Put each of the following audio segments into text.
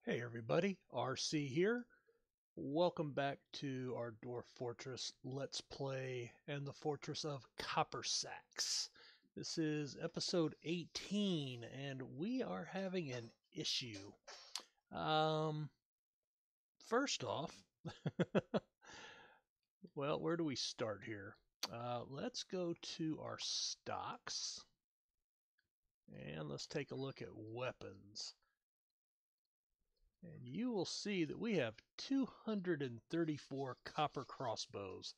Hey everybody, RC here. Welcome back to our Dwarf Fortress Let's Play and the Fortress of Coppersacks. This is episode 18 and we are having an issue. Um, First off, well, where do we start here? Let's go to our stocks and let's take a look at weapons. And you will see that we have 234 copper crossbows.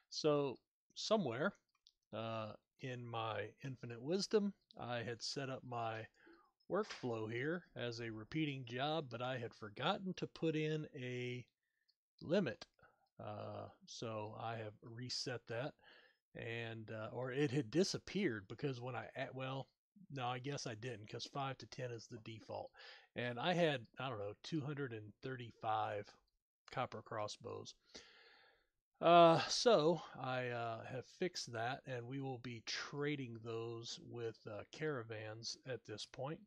So somewhere in my infinite wisdom, I had set up my workflow here as a repeating job, but I had forgotten to put in a limit. So I have reset that, and or it had disappeared because when well, no, I guess I didn't because 5 to 10 is the default. And I had, I don't know, 235 copper crossbows. So I have fixed that, and we will be trading those with caravans at this point.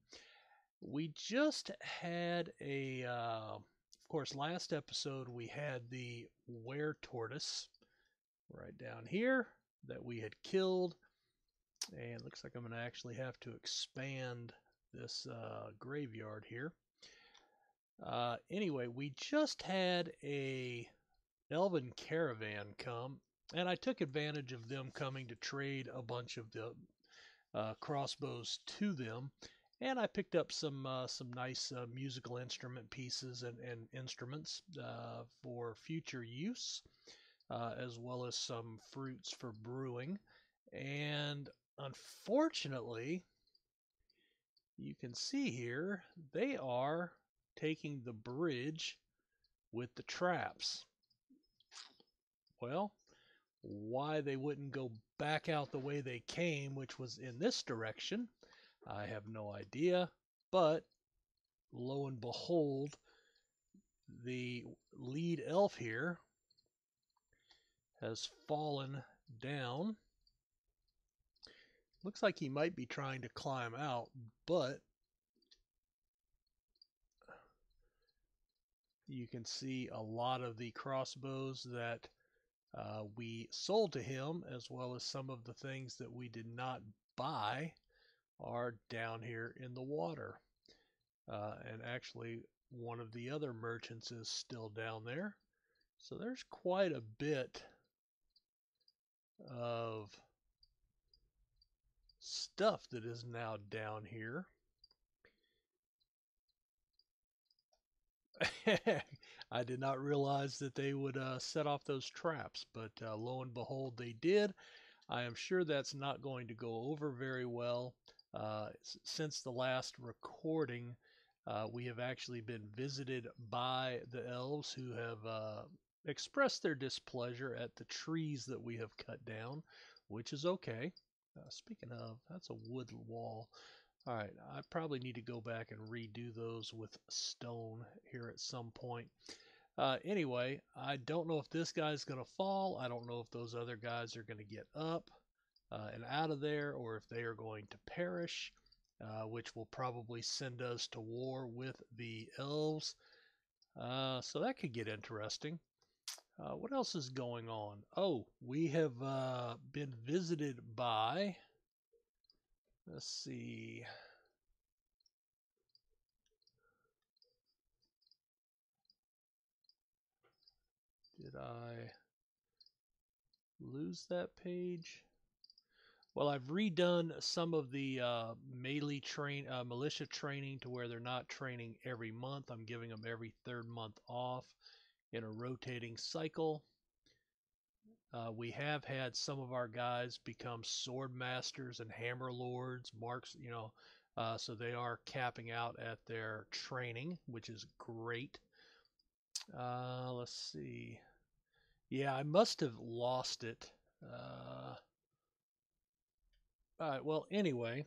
We just had of course, last episode we had the were tortoise right down here that we had killed. And it looks like I'm going to actually have to expand this graveyard here. Anyway, we just had a elven caravan come, and I took advantage of them coming to trade a bunch of the crossbows to them, and I picked up some nice musical instrument pieces and instruments for future use, as well as some fruits for brewing. And unfortunately, you can see here they are taking the bridge with the traps. Well, why they wouldn't go back out the way they came, which was in this direction, I have no idea. But lo and behold, the lead elf here has fallen down. Looks like he might be trying to climb out, but you can see a lot of the crossbows that we sold to him, as well as some of the things that we did not buy, are down here in the water. And actually, one of the other merchants is still down there. So there's quite a bit of stuff that is now down here. I did not realize that they would set off those traps, but lo and behold, they did. I am sure that's not going to go over very well. Since the last recording, we have actually been visited by the elves who have expressed their displeasure at the trees that we have cut down, which is okay. Speaking of, that's a wood wall. All right, I probably need to go back and redo those with stone here at some point. Anyway, I don't know if this guy's going to fall. I don't know if those other guys are going to get up and out of there, or if they are going to perish, which will probably send us to war with the elves. So that could get interesting. What else is going on? Oh, we have been visited by, let's see. Did I lose that page? Well, I've redone some of the militia training to where they're not training every month. I'm giving them every third month off in a rotating cycle. We have had some of our guys become sword masters and hammer lords, so they are capping out at their training, which is great. Let's see. Yeah, I must have lost it. All right, well, anyway,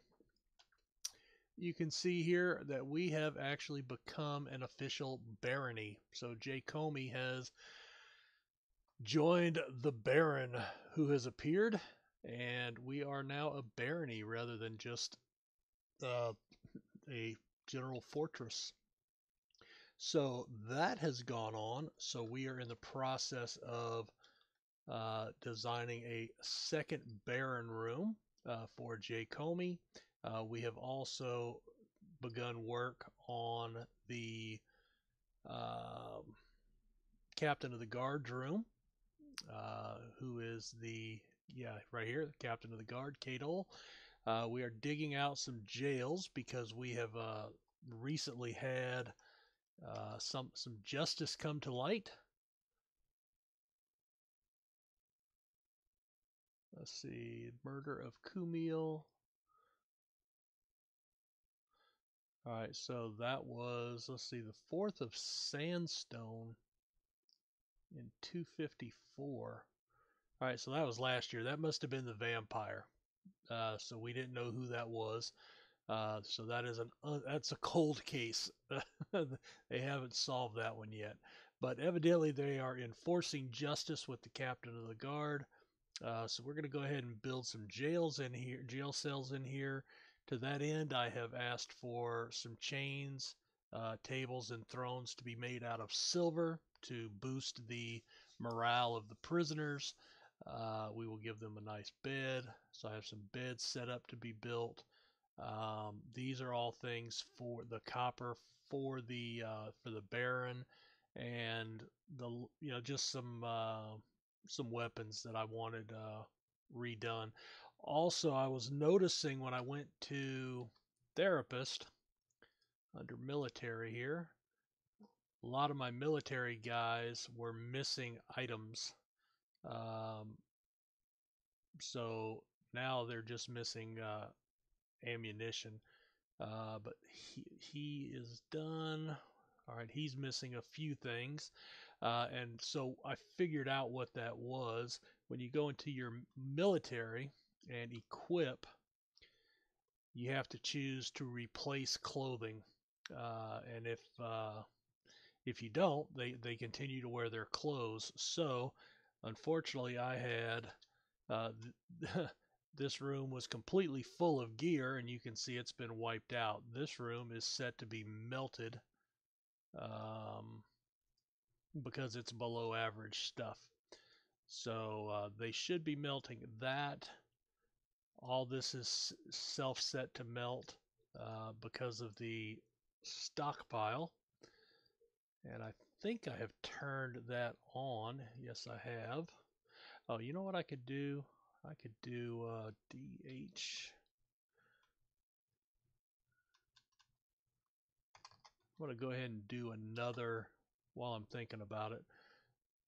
you can see here that we have actually become an official barony. So Jay Comey has joined the Baron who has appeared, and we are now a barony rather than just a general fortress. So that has gone on. So we are in the process of designing a second Baron room for Jay Comey. We have also begun work on the uh, Captain of the Guard's room, who is right here, the Captain of the Guard, Cadol. We are digging out some jails because we have recently had some justice come to light. Let's see, murder of Kumiel. All right, so that was, let's see, the 4th of Sandstone in 254. All right, so that was last year. That must have been the vampire. So we didn't know who that was. So that's a cold case. They haven't solved that one yet. But evidently they are enforcing justice with the captain of the guard. So we're going to go ahead and build some jail cells in here. To that end, I have asked for some chains, tables, and thrones to be made out of silver to boost the morale of the prisoners. We will give them a nice bed. So I have some beds set up to be built. These are all things for the copper for the Baron, and just some weapons that I wanted redone. Also, I was noticing when I went to therapist under military here, a lot of my military guys were missing items. Um, so now they're just missing ammunition. But he is done. All right, he's missing a few things. And so I figured out what that was. When you go into your military and equip, you have to choose to replace clothing. And if you don't, they continue to wear their clothes. So unfortunately, I had uh, this room was completely full of gear, and you can see it's been wiped out. This room is set to be melted um, because it's below average stuff. So they should be melting that. All this is self-set to melt because of the stockpile. And I think I have turned that on. Yes, I have. Oh, you know what I could do? I could do DH. I'm going to go ahead and do another while I'm thinking about it.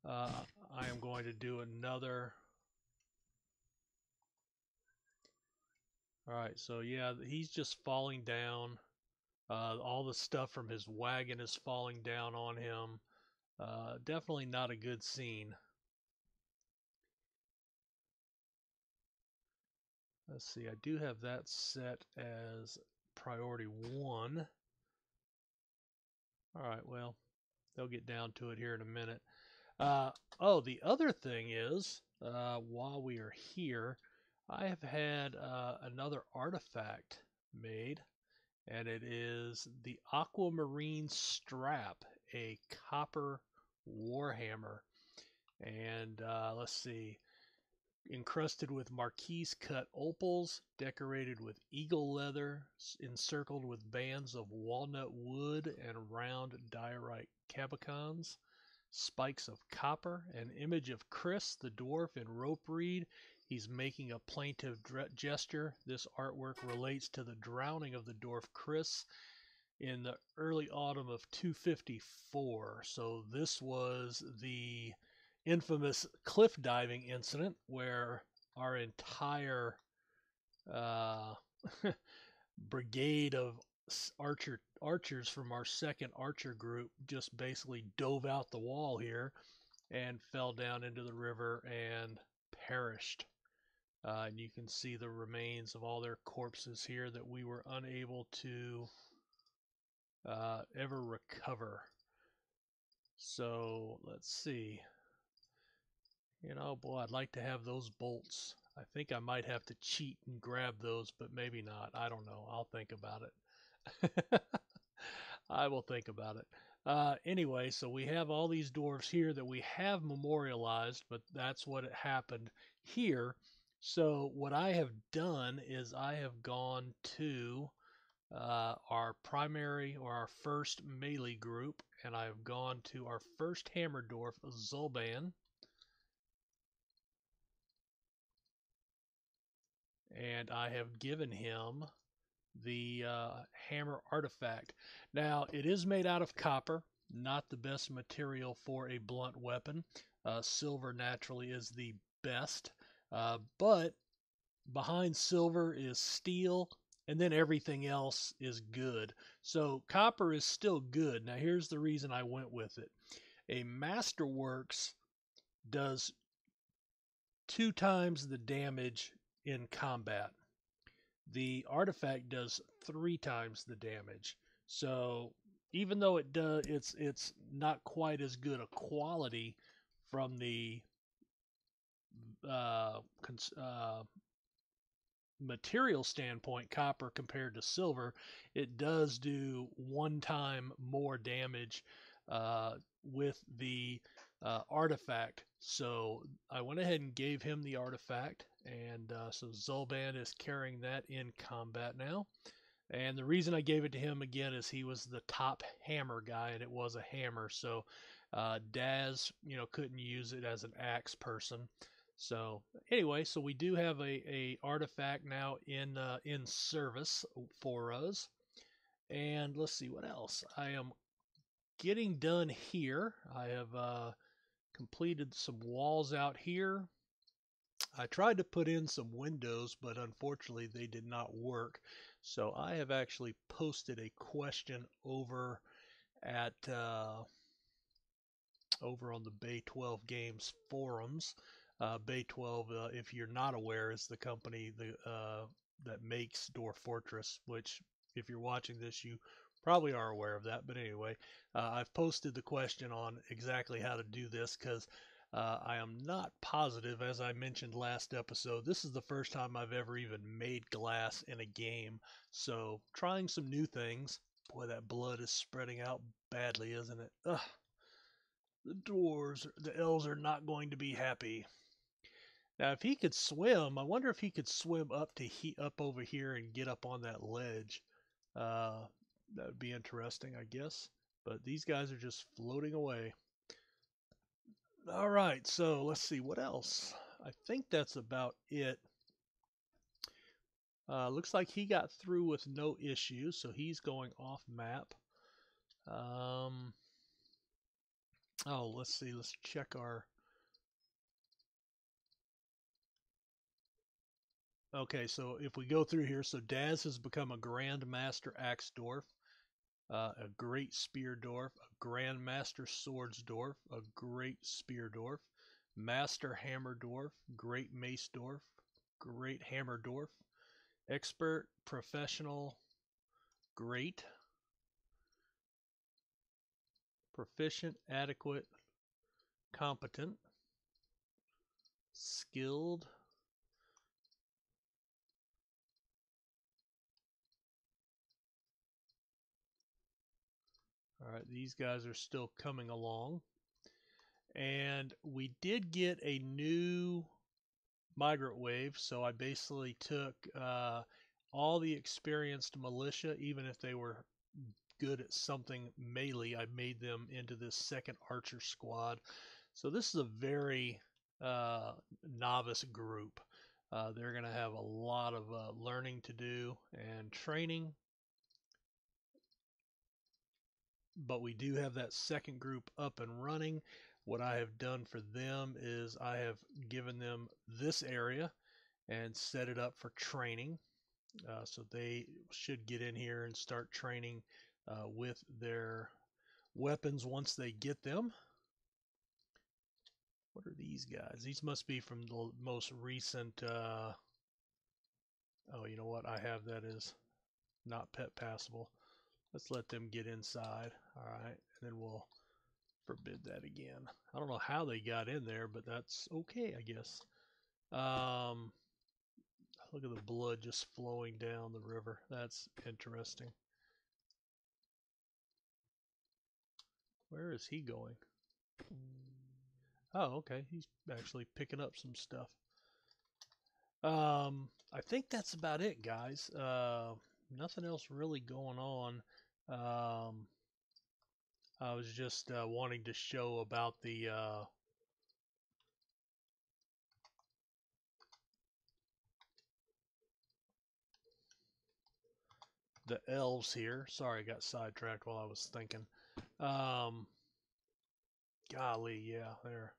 I am going to do another. All right, so yeah, he's just falling down. All the stuff from his wagon is falling down on him. Definitely not a good scene. Let's see, I do have that set as priority 1. All right, well, they'll get down to it here in a minute. The other thing is, while we are here, I have had another artifact made, and it is the Aquamarine Strap, a copper warhammer. And let's see, encrusted with marquise cut opals, decorated with eagle leather, encircled with bands of walnut wood and round diorite cabicons, spikes of copper, an image of Chris the dwarf in rope reed. He's making a plaintive gesture. This artwork relates to the drowning of the dwarf Chris in the early autumn of 254. So this was the infamous cliff diving incident where our entire uh, brigade of archers from our second archer group just basically dove out the wall here and fell down into the river and perished. And you can see the remains of all their corpses here that we were unable to ever recover. So let's see. Boy, I'd like to have those bolts. I think I might have to cheat and grab those, but maybe not. I don't know. I'll think about it. I will think about it. Anyway, so we have all these dwarves here that we have memorialized, but that's what happened here. So what I have done is I have gone to our primary or our first melee group, and I have gone to our first hammer dwarf, Zulban, and I have given him the hammer artifact. Now, it is made out of copper, not the best material for a blunt weapon. Silver naturally is the best, but behind silver is steel, and then everything else is good. So copper is still good. Now, here's the reason I went with it. A Masterworks does 2 times the damage in combat. The artifact does 3 times the damage. So even though it's not quite as good a quality from the uh, material standpoint, copper compared to silver, it does do 1 time more damage with the artifact. So I went ahead and gave him the artifact, and so Zulban is carrying that in combat now. And the reason I gave it to him again is he was the top hammer guy, and it was a hammer. So Daz, couldn't use it as an axe person. So anyway, so we do have a artifact now in service for us. And let's see what else. I am getting done here. I have completed some walls out here. I tried to put in some windows, but unfortunately they did not work. So I have actually posted a question at over on the Bay 12 Games forums. Bay 12, if you're not aware, is the company that makes Dwarf Fortress, which, if you're watching this, you probably are aware of that. But anyway, I've posted the question on exactly how to do this because I am not positive, as I mentioned last episode. This is the first time I've ever even made glass in a game. So trying some new things. Boy, that blood is spreading out badly, isn't it? Ugh. The elves are not going to be happy. Now, if he could swim, I wonder if he could swim up over here and get up on that ledge. Uh, that would be interesting, I guess. But these guys are just floating away. All right, so let's see what else. I think that's about it. Looks like he got through with no issues, so he's going off map. Oh, let's see. Let's check our. Okay, so if we go through here, so Daz has become a Grand Master Axe Dwarf, a Great Spear Dwarf, a Grand Master Swords Dwarf, a Great Spear Dwarf, Master Hammer Dwarf, Great Mace Dwarf, Great Hammer Dwarf, Expert, Professional, Great, Proficient, Adequate, Competent, Skilled. All right, these guys are still coming along. And we did get a new migrant wave, so I basically took all the experienced militia, even if they were good at something melee, I made them into this second archer squad. So this is a very novice group. They're going to have a lot of learning to do and training. But we do have that second group up and running. What I have done for them is I have given them this area and set it up for training. So they should get in here and start training with their weapons once they get them. What are these guys? These must be from the most recent. Oh, you know what? I have that as not pet passable. Let's let them get inside. All right, and then we'll forbid that again. I don't know how they got in there, but that's okay, I guess. Look at the blood just flowing down the river. That's interesting. Where is he going? Oh, okay. He's actually picking up some stuff. I think that's about it, guys. Nothing else really going on. Um, I was just wanting to show about the elves here. Sorry, I got sidetracked while I was thinking. Um, golly, yeah, there.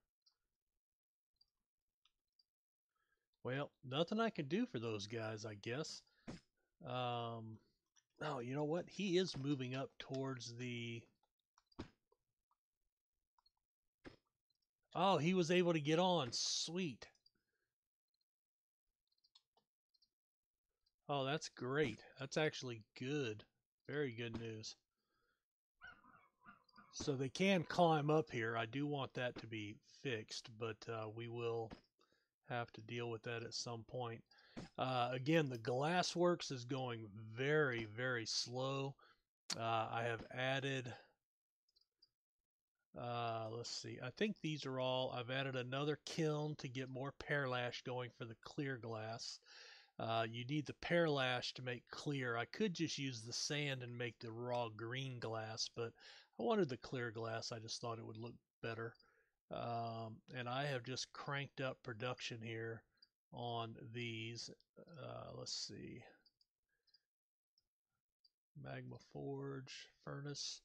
Well, nothing I can do for those guys, I guess. Um, oh, you know what? He is moving up towards the. Oh, he was able to get on. Sweet. Oh, that's great. That's actually good. Very good news. So they can climb up here. I do want that to be fixed, but we will have to deal with that at some point. Again, the glassworks is going very, very slow. I have added, let's see, I think these are all, I've added another kiln to get more pearlash going for the clear glass. You need the pearlash to make clear. I could just use the sand and make the raw green glass, but I wanted the clear glass. I just thought it would look better. And I have just cranked up production here on these. Let's see. Magma Forge, Furnace.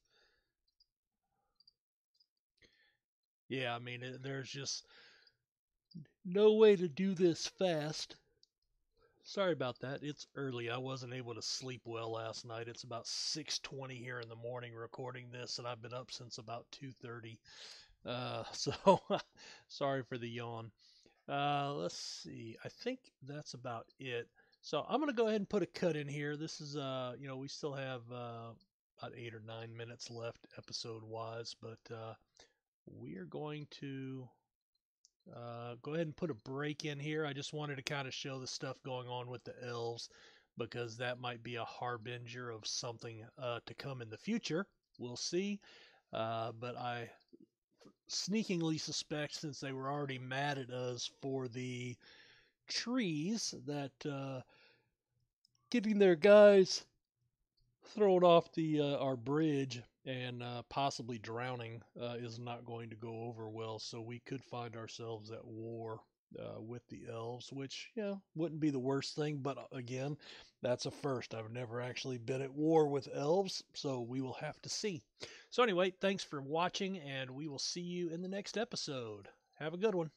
Yeah, I mean, there's just no way to do this fast. Sorry about that. It's early. I wasn't able to sleep well last night. It's about 6:20 here in the morning recording this, and I've been up since about 2:30. So sorry for the yawn. Let's see. I think that's about it. So I'm gonna go ahead and put a cut in here. This is we still have about 8 or 9 minutes left episode wise, but we are going to go ahead and put a break in here. I just wanted to kind of show the stuff going on with the elves because that might be a harbinger of something to come in the future. We'll see. But I sneakingly suspect, since they were already mad at us for the trees, that getting their guys thrown off the our bridge and possibly drowning is not going to go over well. So we could find ourselves at war with the elves, which wouldn't be the worst thing. But again, that's a first. I've never actually been at war with elves, so we will have to see. So anyway, thanks for watching, and we will see you in the next episode. Have a good one.